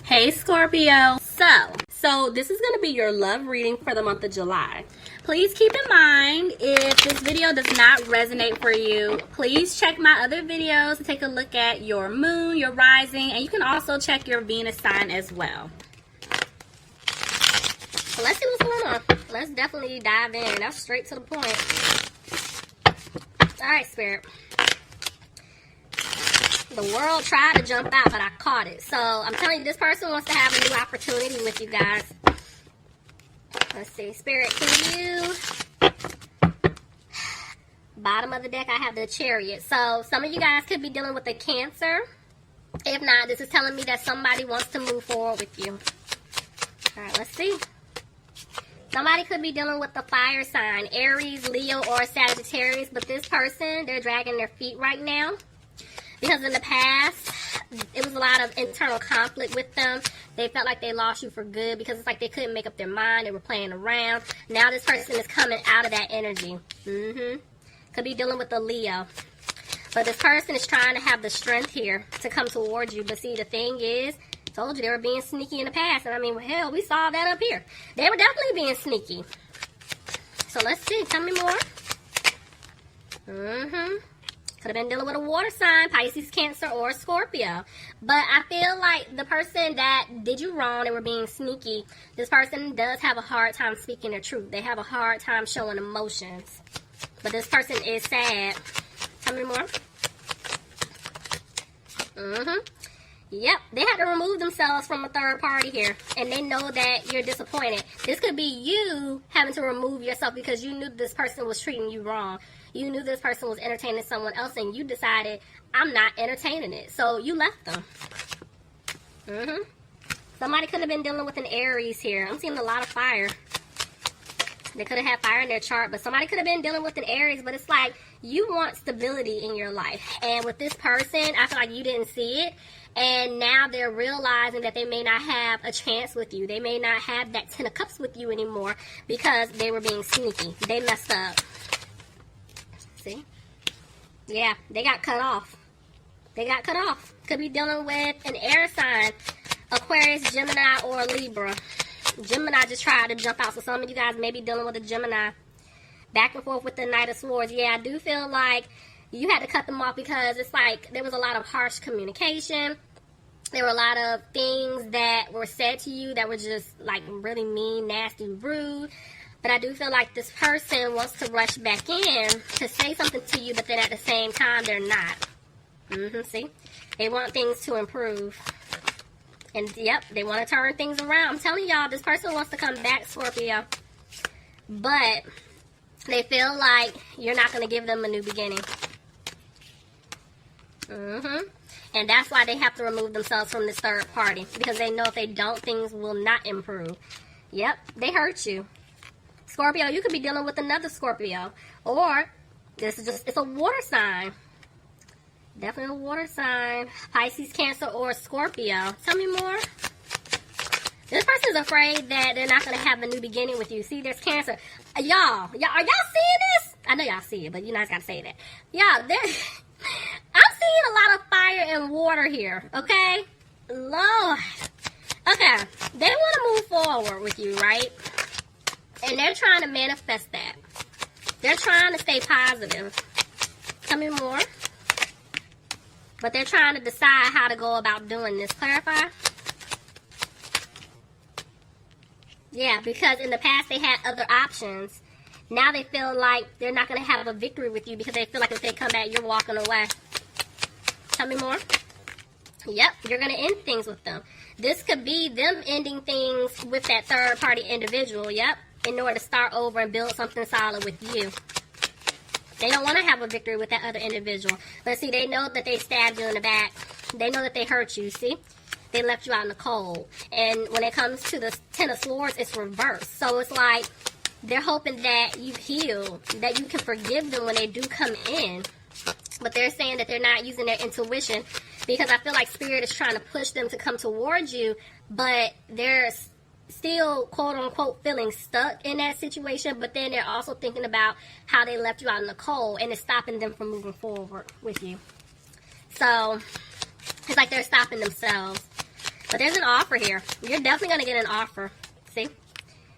Hey Scorpio. So this is going to be your love reading for the month of July. Please keep in mind, if this video does not resonate for you, please check my other videos to take a look at your moon, your rising, and you can also check your Venus sign as well. So let's see what's going on. Let's definitely dive in. That's straight to the point. Alright, Spirit. The world tried to jump out, but I caught it. So I'm telling you, this person wants to have a new opportunity with you guys. Let's see. Spirit, can you... Bottom of the deck, I have the Chariot. So some of you guys could be dealing with a Cancer. If not, this is telling me that somebody wants to move forward with you. Alright, let's see. Somebody could be dealing with the fire sign, Aries, Leo, or Sagittarius. But this person, they're dragging their feet right now. Because in the past, it was a lot of internal conflict with them. They felt like they lost you for good because it's like they couldn't make up their mind. They were playing around. Now this person is coming out of that energy. Could be dealing with a Leo. But this person is trying to have the strength here to come towards you. But see, the thing is, I told you they were being sneaky in the past. And I mean, well, hell, we saw that up here. They were definitely being sneaky. So let's see. Tell me more. Could have been dealing with a water sign, Pisces, Cancer, or Scorpio. But I feel like the person that did you wrong and were being sneaky, this person does have a hard time speaking the truth. They have a hard time showing emotions. But this person is sad. Tell me more. Yep, they had to remove themselves from a third party here. And they know that you're disappointed. This could be you having to remove yourself because you knew this person was treating you wrong. You knew this person was entertaining someone else and you decided, I'm not entertaining it. So you left them. Somebody could have been dealing with an Aries here. I'm seeing a lot of fire. They could have had fire in their chart, but somebody could have been dealing with an Aries. But it's like, you want stability in your life. And with this person, I feel like you didn't see it. And now they're realizing that they may not have a chance with you. They may not have that 10 of Cups with you anymore because they were being sneaky. They messed up. See? Yeah, they got cut off. They got cut off. Could be dealing with an air sign, Aquarius, Gemini, or Libra. Gemini just tried to jump out. So some of you guys may be dealing with a Gemini. Back and forth with the Knight of Swords. Yeah, I do feel like you had to cut them off because it's like there was a lot of harsh communication. There were a lot of things that were said to you that were just like really mean, nasty, rude. But I do feel like this person wants to rush back in to say something to you, but then at the same time, they're not. See? They want things to improve. And, yep, they want to turn things around. I'm telling y'all, this person wants to come back, Scorpio. But they feel like you're not going to give them a new beginning. And that's why they have to remove themselves from this third party. Because they know if they don't, things will not improve. Yep, they hurt you. Scorpio, you could be dealing with another Scorpio. Or, this is just, it's a water sign. Definitely a water sign. Pisces, Cancer, or Scorpio. Tell me more. This person's afraid that they're not going to have a new beginning with you. See, there's Cancer. Y'all, are y'all seeing this? I know y'all see it, but you guys got to say that. Y'all, I'm seeing a lot of fire and water here, okay? Lord. Okay, they want to move forward with you, right? And they're trying to manifest that. They're trying to stay positive. Tell me more. But they're trying to decide how to go about doing this. Clarify? Yeah, because in the past they had other options. Now they feel like they're not going to have a victory with you because they feel like if they come back, you're walking away. Tell me more. Yep, you're going to end things with them. This could be them ending things with that third party individual. Yep. In order to start over and build something solid with you. They don't want to have a victory with that other individual. But see, they know that they stabbed you in the back. They know that they hurt you, see? They left you out in the cold. And when it comes to the 10 of Swords, it's reversed. So it's like they're hoping that you heal, that you can forgive them when they do come in. But they're saying that they're not using their intuition because I feel like Spirit is trying to push them to come towards you, but they're still, quote-unquote, feeling stuck in that situation, but then they're also thinking about how they left you out in the cold, and it's stopping them from moving forward with you. So, it's like they're stopping themselves. But there's an offer here. You're definitely going to get an offer. See?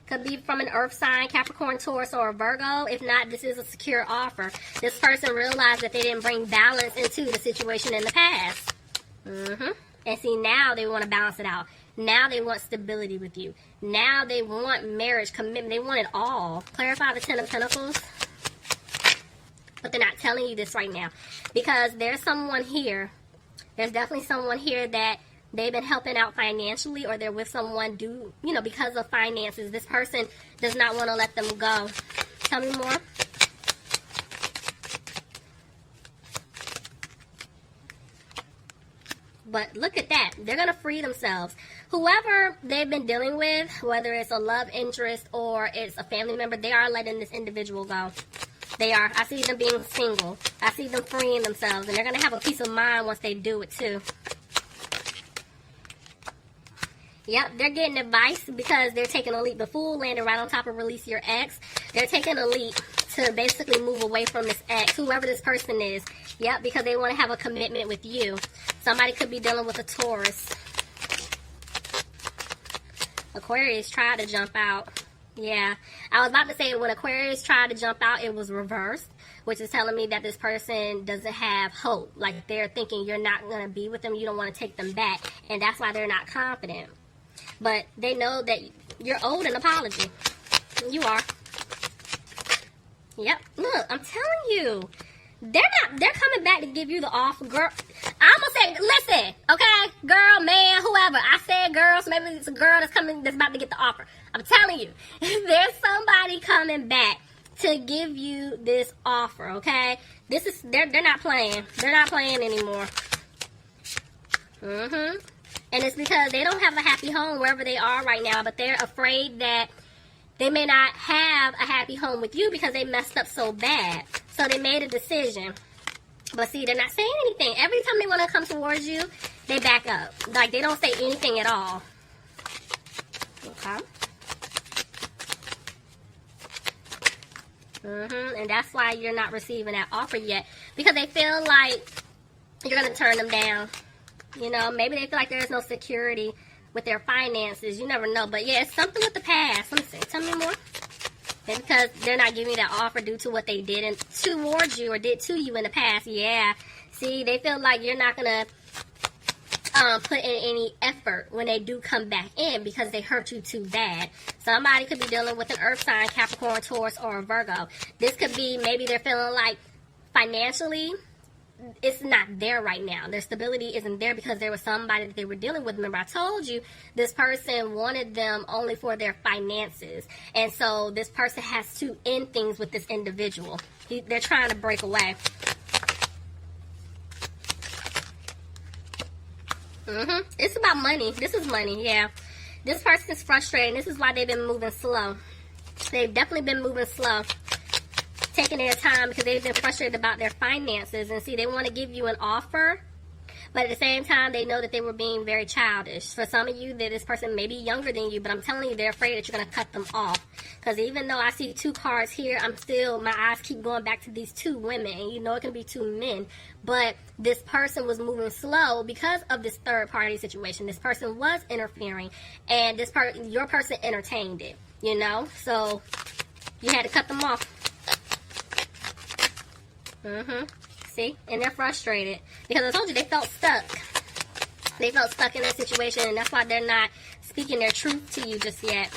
Could be from an earth sign, Capricorn, Taurus, or a Virgo. If not, this is a secure offer. This person realized that they didn't bring balance into the situation in the past. And see, now they want to balance it out. Now they want stability with you. Now they want marriage, commitment. They want it all. Clarify the Ten of Pentacles. But they're not telling you this right now. Because there's someone here. There's definitely someone here that they've been helping out financially, or they're with someone because of finances. This person does not want to let them go. Tell me more. But look at that. They're going to free themselves. Whoever they've been dealing with, whether it's a love interest or it's a family member, they are letting this individual go. They are. I see them being single. I see them freeing themselves. And they're going to have a peace of mind once they do it too. Yep, they're getting advice because they're taking a leap. The Fool landed right on top of Release Your Ex. They're taking a leap to basically move away from this ex, whoever this person is. Yep, because they want to have a commitment with you. Somebody could be dealing with a Taurus. Aquarius tried to jump out. Yeah, I was about to say when Aquarius tried to jump out, it was reversed, which is telling me that this person doesn't have hope. Like they're thinking you're not going to be with them, you don't want to take them back, and that's why they're not confident. But they know that you're owed an apology. You are. Yep. Look, I'm telling you. They're coming back to give you the offer, girl. I'm gonna say, listen, okay? Girl, man, whoever. I said girl, so maybe it's a girl that's about to get the offer. I'm telling you. There's somebody coming back to give you this offer, okay? They're not playing. They're not playing anymore. And it's because they don't have a happy home wherever they are right now, but they're afraid that they may not have a happy home with you because they messed up so bad. So they made a decision. But see, they're not saying anything. Every time they want to come towards you, they back up. Like, they don't say anything at all. Okay. And that's why you're not receiving that offer yet. Because they feel like you're going to turn them down. You know, maybe they feel like there's no security with their finances. You never know. But yeah, it's something with the past. Let me see. Tell me more. It's because they're not giving you that offer due to what they did towards you or did to you in the past. Yeah. See, they feel like you're not going to put in any effort when they do come back in because they hurt you too bad. Somebody could be dealing with an earth sign, Capricorn, Taurus, or a Virgo. This could be maybe they're feeling like financially it's not there right now. Their stability isn't there because there was somebody that they were dealing with. Remember, I told you this person wanted them only for their finances. And so this person has to end things with this individual. They're trying to break away. It's about money. This is money, yeah. This person is frustrated. This is why they've been moving slow. They've definitely been moving slow. Taking their time because they've been frustrated about their finances. And see, they want to give you an offer, but at the same time, they know that they were being very childish. For some of you, that this person may be younger than you, but I'm telling you, they're afraid that you're going to cut them off. Because even though I see two cards here, my eyes keep going back to these two women. And you know it can be two men. But this person was moving slow because of this third party situation. This person was interfering. And your person entertained it, you know? So you had to cut them off. See? And they're frustrated. Because I told you, they felt stuck. They felt stuck in that situation, and that's why they're not speaking their truth to you just yet.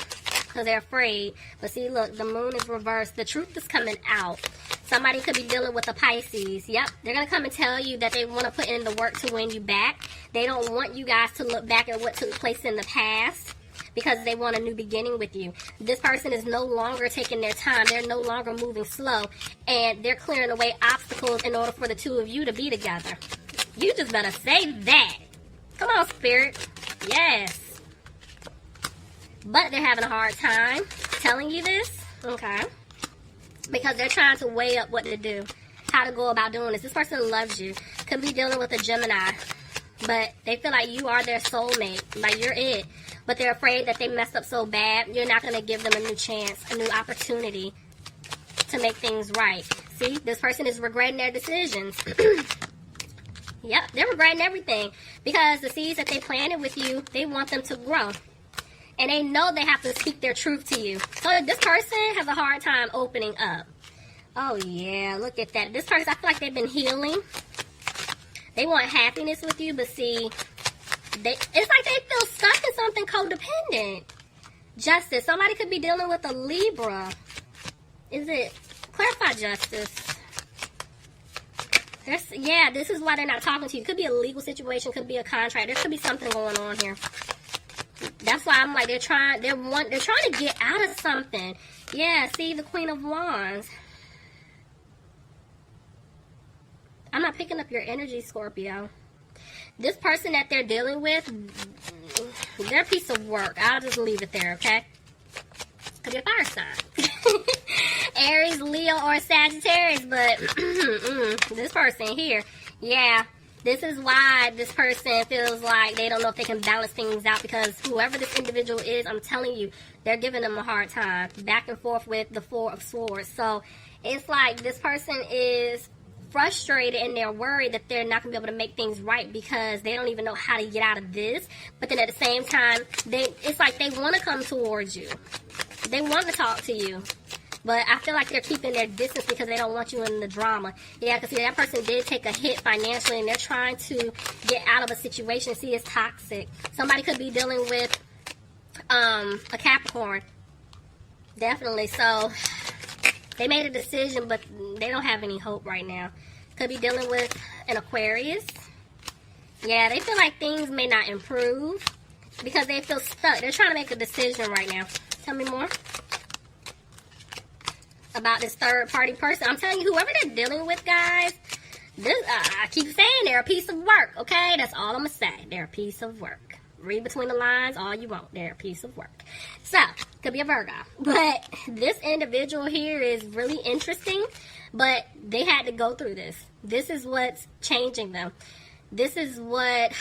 Because they're afraid. But see, look, the moon is reversed. The truth is coming out. Somebody could be dealing with a Pisces. Yep, they're going to come and tell you that they want to put in the work to win you back. They don't want you guys to look back at what took place in the past, because they want a new beginning with you. This person is no longer taking their time. They're no longer moving slow. And they're clearing away obstacles in order for the two of you to be together. You just better say that. Come on, Spirit. Yes. But they're having a hard time telling you this. Okay. Because they're trying to weigh up what to do. How to go about doing this. This person loves you. Could be dealing with a Gemini. But they feel like you are their soulmate. Like you're it. But they're afraid that they messed up so bad, you're not going to give them a new chance, a new opportunity to make things right. See, this person is regretting their decisions. Yep, they're regretting everything because the seeds that they planted with you, they want them to grow. And they know they have to speak their truth to you. So this person has a hard time opening up. Oh, yeah, look at that. This person, I feel like they've been healing. They want happiness with you, but see, it's like they feel stuck in something codependent. Justice. Somebody could be dealing with a Libra. Is it? Clarify justice. Yeah, this is why they're not talking to you. Could be a legal situation. Could be a contract. There could be something going on here. That's why I'm like, they're trying to get out of something. Yeah, see, the Queen of Wands. I'm not picking up your energy, Scorpio. This person that they're dealing with, they're a piece of work. I'll just leave it there, okay? Could be a fire sign. Aries, Leo, or Sagittarius, but this person here, yeah, this is why this person feels like they don't know if they can balance things out, because whoever this individual is, I'm telling you, they're giving them a hard time. Back and forth with the Four of Swords. So it's like this person is frustrated and they're worried that they're not going to be able to make things right because they don't even know how to get out of this. But then at the same time, it's like they want to come towards you. They want to talk to you. But I feel like they're keeping their distance because they don't want you in the drama. Yeah, because see, that person did take a hit financially and they're trying to get out of a situation. See, it's toxic. Somebody could be dealing with a Capricorn. Definitely. So they made a decision, but they don't have any hope right now. Could be dealing with an Aquarius. Yeah, they feel like things may not improve because they feel stuck. They're trying to make a decision right now. Tell me more about this third party person. I'm telling you, whoever they're dealing with, guys, this I keep saying they're a piece of work, okay? That's all I'm going to say. They're a piece of work. Read between the lines all you want. They're a piece of work. So, could be a Virgo. But this individual here is really interesting, but they had to go through this. This is what's changing them. This is what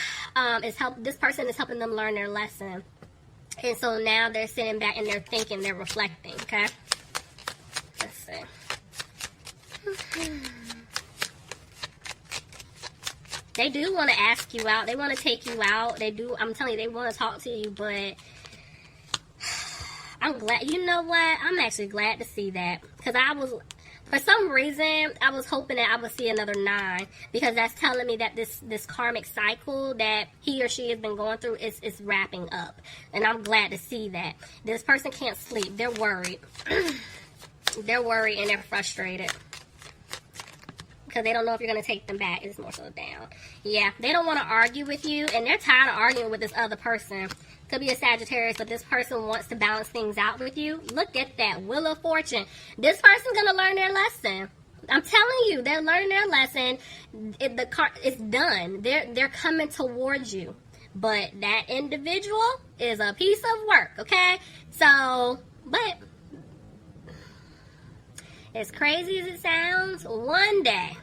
this person is helping them learn their lesson. And so now they're sitting back and they're thinking, they're reflecting, okay? Let's see. They do want to ask you out. They want to take you out. They do. I'm telling you, they want to talk to you, but I'm glad. You know what? I'm actually glad to see that. Because for some reason, I was hoping that I would see another 9. Because that's telling me that this karmic cycle that he or she has been going through is wrapping up. And I'm glad to see that. This person can't sleep. They're worried. They're worried and they're frustrated. Because they don't know if you're going to take them back. It's more so down. Yeah, they don't want to argue with you. And they're tired of arguing with this other person. Could be a Sagittarius, but this person wants to balance things out with you. Look at that. Wheel of Fortune. This person's going to learn their lesson. I'm telling you, they're learning their lesson. It's done. They're coming towards you. But that individual is a piece of work, okay? So, but as crazy as it sounds, one day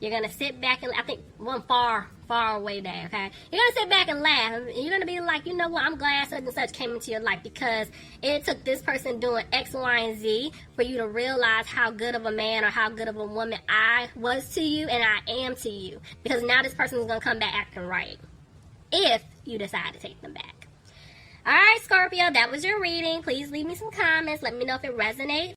you're going to sit back and, I think one far away day, okay? You're going to sit back and laugh. And you're going to be like, you know what? I'm glad such and such came into your life because it took this person doing X, Y, and Z for you to realize how good of a man or how good of a woman I was to you and I am to you. Because now this person is going to come back acting right if you decide to take them back. All right, Scorpio, that was your reading. Please leave me some comments. Let me know if it resonates.